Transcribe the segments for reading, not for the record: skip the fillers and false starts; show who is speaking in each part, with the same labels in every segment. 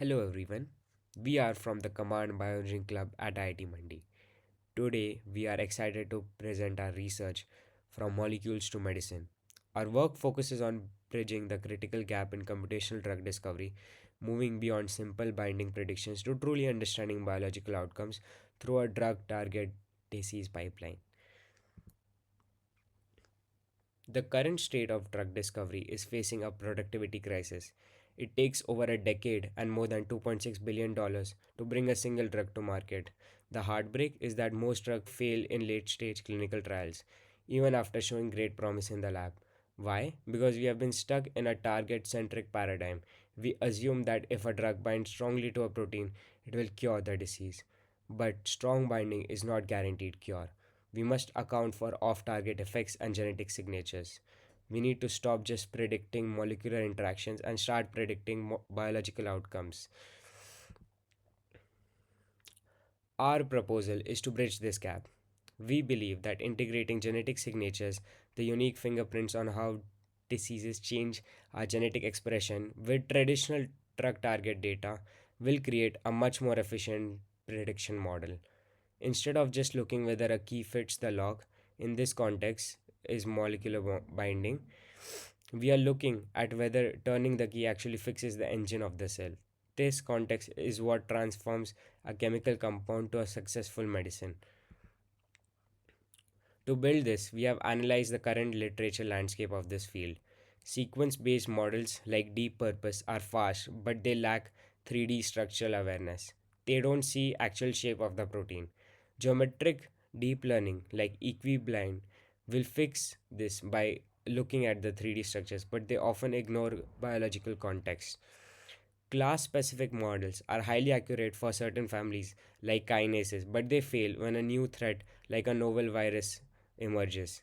Speaker 1: Hello everyone. We are from the Command Bioengineering Club at IITMD. Today we are excited to present our research from molecules to medicine. Our work focuses on bridging the critical gap in computational drug discovery, moving beyond simple binding predictions to truly understanding biological outcomes through a drug target disease pipeline. The current state of drug discovery is facing a productivity crisis. It takes over a decade and more than $2.6 billion to bring a single drug to market. The heartbreak is that most drugs fail in late stage clinical trials, even after showing great promise in the lab. Why? Because we have been stuck in a target centric paradigm. We assume that if a drug binds strongly to a protein, it will cure the disease. But strong binding is not guaranteed cure. We must account for off target effects and genetic signatures. We need to stop just predicting molecular interactions and start predicting biological outcomes. Our proposal is to bridge this gap. We believe that integrating genetic signatures, the unique fingerprints on how diseases change our genetic expression, with traditional drug target data, will create a much more efficient prediction model. Instead of just looking whether a key fits the lock, in this context is molecular binding, we are looking at whether turning the key actually fixes the engine of the cell. This context is what transforms a chemical compound to a successful medicine. To build this, we have analyzed the current literature landscape of this field. Sequence based models like Deep Purpose are fast, but they lack 3D structural awareness. They don't see actual shape of the protein. Geometric deep learning like Equiblind will fix this by looking at the 3D structures, but they often ignore biological context. Class specific models are highly accurate for certain families like kinases, but they fail when a new threat like a novel virus emerges.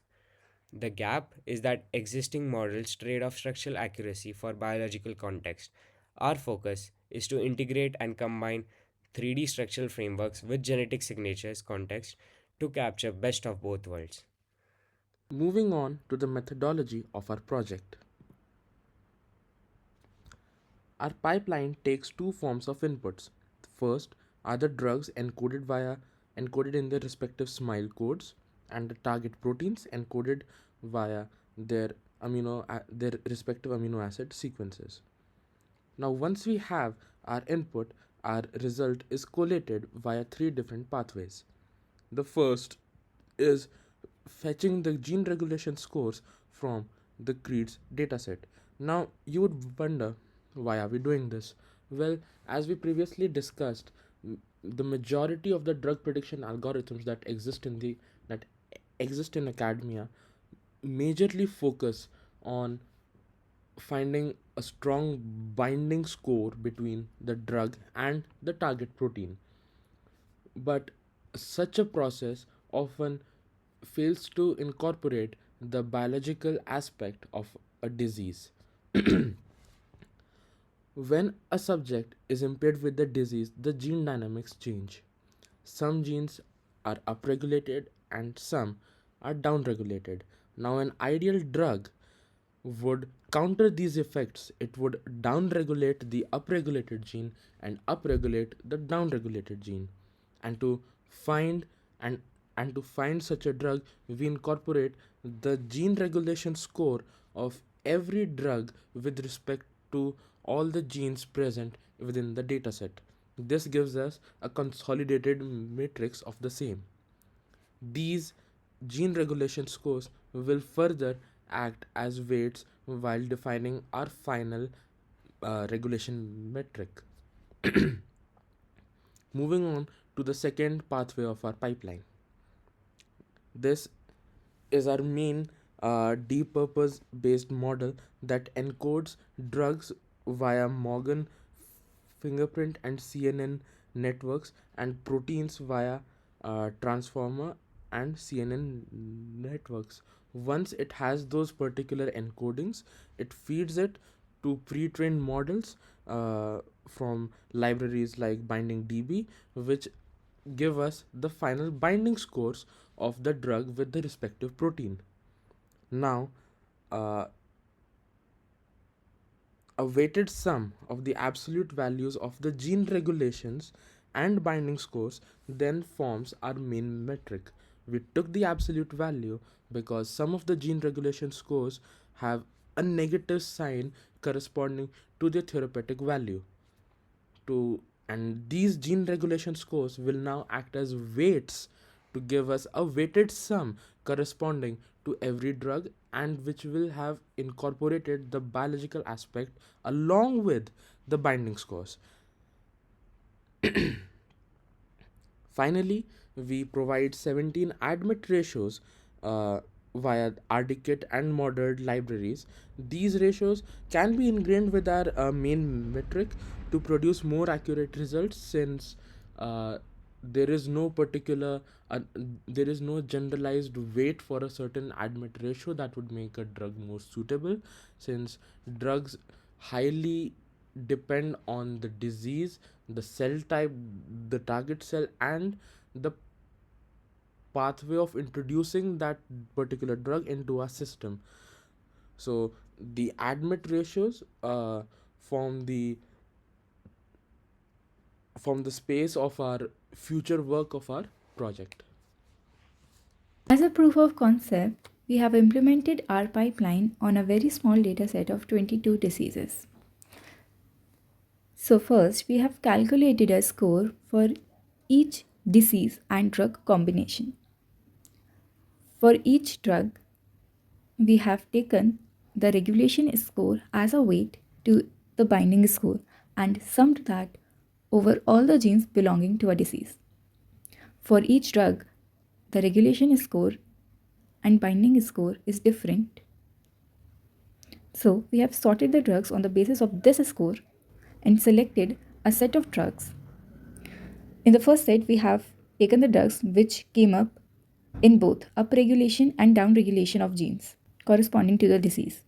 Speaker 1: The gap is that existing models trade off structural accuracy for biological context. Our focus is to integrate and combine 3D structural frameworks with genetic signatures context to capture best of both worlds.
Speaker 2: Moving on to the methodology of our project. Our pipeline takes two forms of inputs. First are the drugs encoded in their respective SMILE codes and the target proteins encoded via their their respective amino acid sequences. Now once we have our input, our result is collated via three different pathways. The first is fetching the gene regulation scores from the CREEDS dataset. Now, you would wonder, why are we doing this? Well, as we previously discussed, the majority of the drug prediction algorithms that exist in academia majorly focus on finding a strong binding score between the drug and the target protein. But such a process often fails to incorporate the biological aspect of a disease. When a subject is impaired with the disease, the gene dynamics change. Some genes are upregulated and some are downregulated. Now, an ideal drug would counter these effects. It would downregulate the upregulated gene and upregulate the downregulated gene. And to find and to find such a drug, we incorporate the gene regulation score of every drug with respect to all the genes present within the dataset. This gives us a consolidated matrix of the same. These gene regulation scores will further act as weights while defining our final regulation metric. Moving on to the second pathway of our pipeline. This is our main deep purpose based model that encodes drugs via Morgan fingerprint and CNN networks and proteins via transformer and CNN networks. Once it has those particular encodings, it feeds it to pre-trained models from libraries like binding DB, which give us the final binding scores of the drug with the respective protein. Now, uh, A weighted sum of the absolute values of the gene regulations and binding scores then forms our main metric. We took the absolute value because some of the gene regulation scores have a negative sign corresponding to their therapeutic value. To and these gene regulation scores will now act as weights to give us a weighted sum corresponding to every drug, and which will have incorporated the biological aspect along with the binding scores. Finally, we provide 17 admit ratios via RDKit and modern libraries. These ratios can be ingrained with our main metric to produce more accurate results, since uh, there is no particular there is no generalized weight for a certain admit ratio that would make a drug more suitable, since drugs highly depend on the disease, the cell type, the target cell, and the pathway of introducing that particular drug into our system. So the admit ratios form the space of our future work of our project.
Speaker 3: As a proof of concept, we have implemented our pipeline on a very small dataset of 22 diseases. So, first, we have calculated a score for each disease and drug combination. For each drug, we have taken the regulation score as a weight to the binding score and summed that over all the genes belonging to a disease. For each drug, the regulation score and binding score is different. So, we have sorted the drugs on the basis of this score and selected a set of drugs. In the first set, we have taken the drugs which came up in both upregulation and downregulation of genes corresponding to the disease.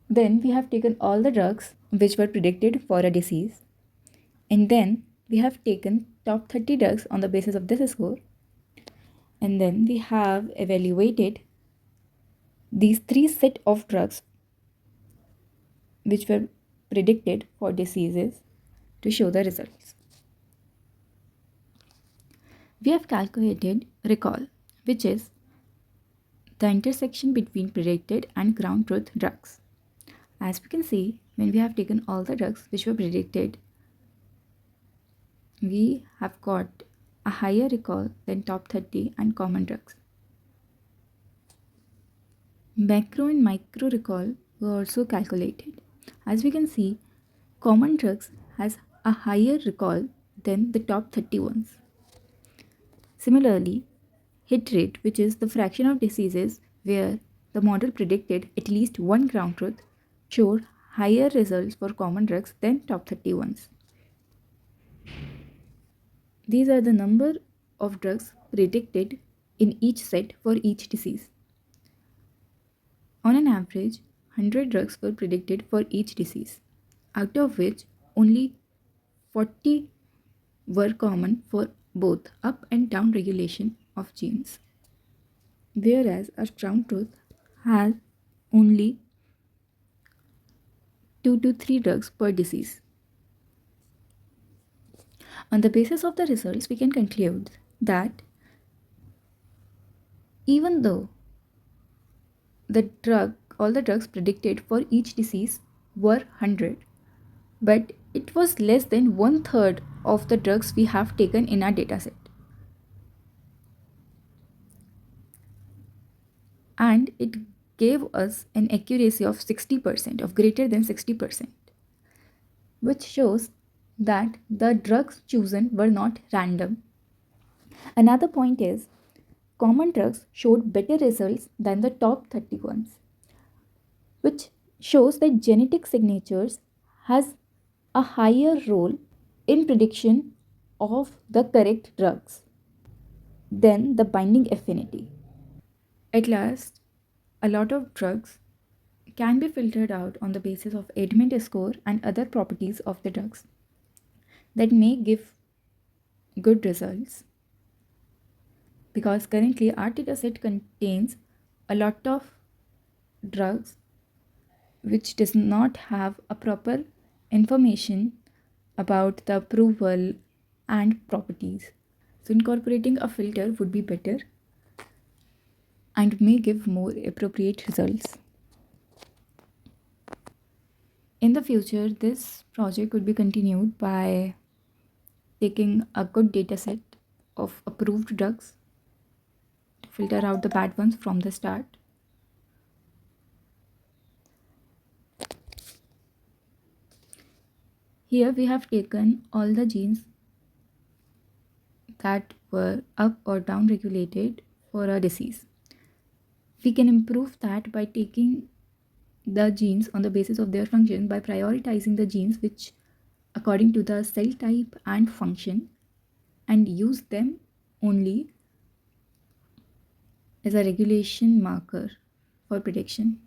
Speaker 3: Then we have taken all the drugs which were predicted for a disease, and then we have taken top 30 drugs on the basis of this score, and then we have evaluated these three set of drugs which were predicted for diseases to show the results. We have calculated recall, which is the intersection between predicted and ground truth drugs. As we can see, when we have taken all the drugs which were predicted, we have got a higher recall than top 30 and common drugs. Macro and micro recall were also calculated. As we can see, common drugs has a higher recall than the top 30 ones. Similarly, hit rate, which is the fraction of diseases where the model predicted at least one ground truth, showed higher results for common drugs than top 30 ones. These are the number of drugs predicted in each set for each disease. On an average, 100 drugs were predicted for each disease, out of which only 40 were common for both up and down regulation of genes, whereas a ground truth has only 2 to 3 drugs per disease. On the basis of the results, we can conclude that even though all the drugs predicted for each disease were 100, but it was less than one third of the drugs we have taken in our dataset. And it gave us an accuracy of 60%, of greater than 60%, which shows that the drugs chosen were not random. Another point is, common drugs showed better results than the top 30 ones, which shows that genetic signatures has a higher role in prediction of the correct drugs than the binding affinity. At last, a lot of drugs can be filtered out on the basis of Edmund score and other properties of the drugs that may give good results, because currently our dataset contains a lot of drugs which does not have a proper information about the approval and properties. So, incorporating a filter would be better and may give more appropriate results. In the future, this project could be continued by taking a good data set of approved drugs to filter out the bad ones from the start. Here we have taken all the genes that were up or down regulated for a disease. We can improve that by taking the genes on the basis of their function by prioritizing the genes which according to the cell type and function and use them only as a regulation marker for prediction.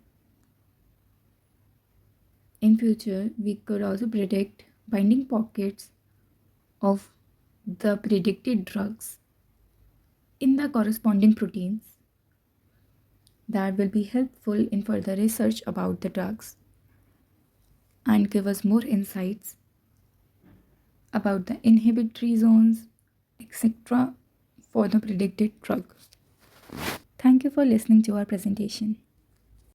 Speaker 3: In future, we could also predict binding pockets of the predicted drugs in the corresponding proteins that will be helpful in further research about the drugs and give us more insights about the inhibitory zones, etc., for the predicted drug. Thank you for listening to our presentation.